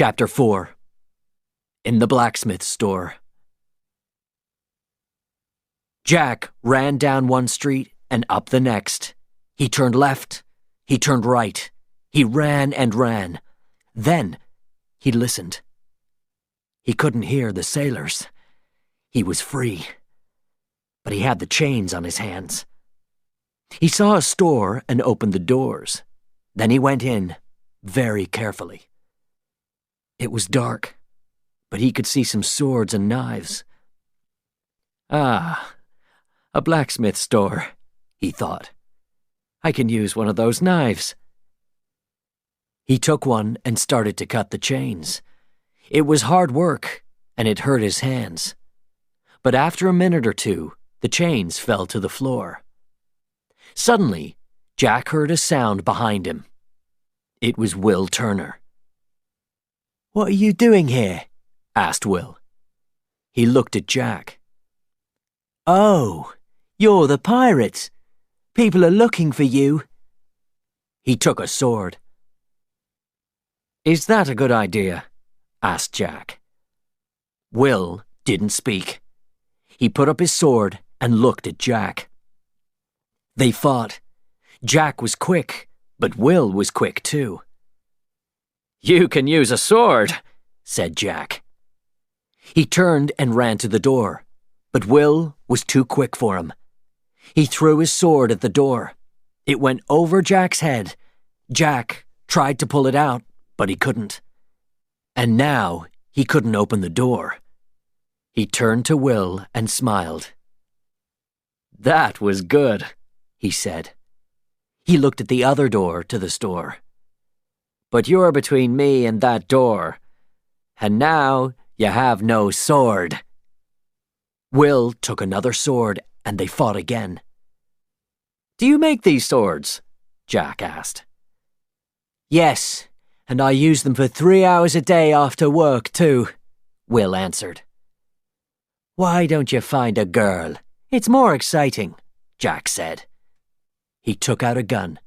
Chapter 4. In the blacksmith store. Jack ran down one street and up the next. He turned left. He turned right. He ran and ran. Then he listened. He couldn't hear the sailors. He was free. But he had the chains on his hands. He saw a store and opened the doors. Then he went in, very carefully. It was dark, but he could see some swords and knives. Ah, a blacksmith store, he thought. I can use one of those knives. He took one and started to cut the chains. It was hard work, and it hurt his hands. But after a minute or two, the chains fell to the floor. Suddenly, Jack heard a sound behind him. It was Will Turner. "What are you doing here?" asked Will. He looked at Jack. "Oh, you're the pirate. People are looking for you." He took a sword. "Is that a good idea?" asked Jack. Will didn't speak. He put up his sword and looked at Jack. They fought. Jack was quick, but Will was quick too. "You can use a sword," said Jack. He turned and ran to the door, but Will was too quick for him. He threw his sword at the door. It went over Jack's head. Jack tried to pull it out, but he couldn't. And now he couldn't open the door. He turned to Will and smiled. "That was good," he said. He looked at the other door to the store. "But you're between me and that door, and now you have no sword." Will took another sword and they fought again. "Do you make these swords?" Jack asked. "Yes, and I use them for 3 hours a day after work too," Will answered. "Why don't you find a girl? It's more exciting," Jack said. He took out a gun.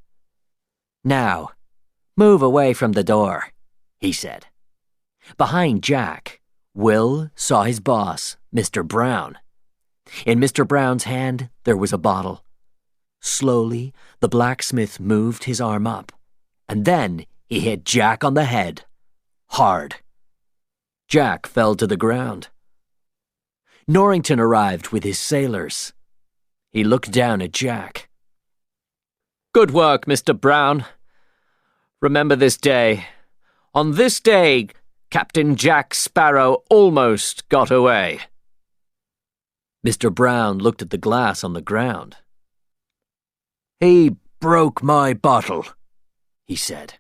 "Now, move away from the door," he said. Behind Jack, Will saw his boss, Mr. Brown. In Mr. Brown's hand, there was a bottle. Slowly, the blacksmith moved his arm up, and then he hit Jack on the head. Hard. Jack fell to the ground. Norrington arrived with his sailors. He looked down at Jack. "Good work, Mr. Brown. Remember this day. On this day, Captain Jack Sparrow almost got away." Mr. Brown looked at the glass on the ground. "He broke my bottle," he said.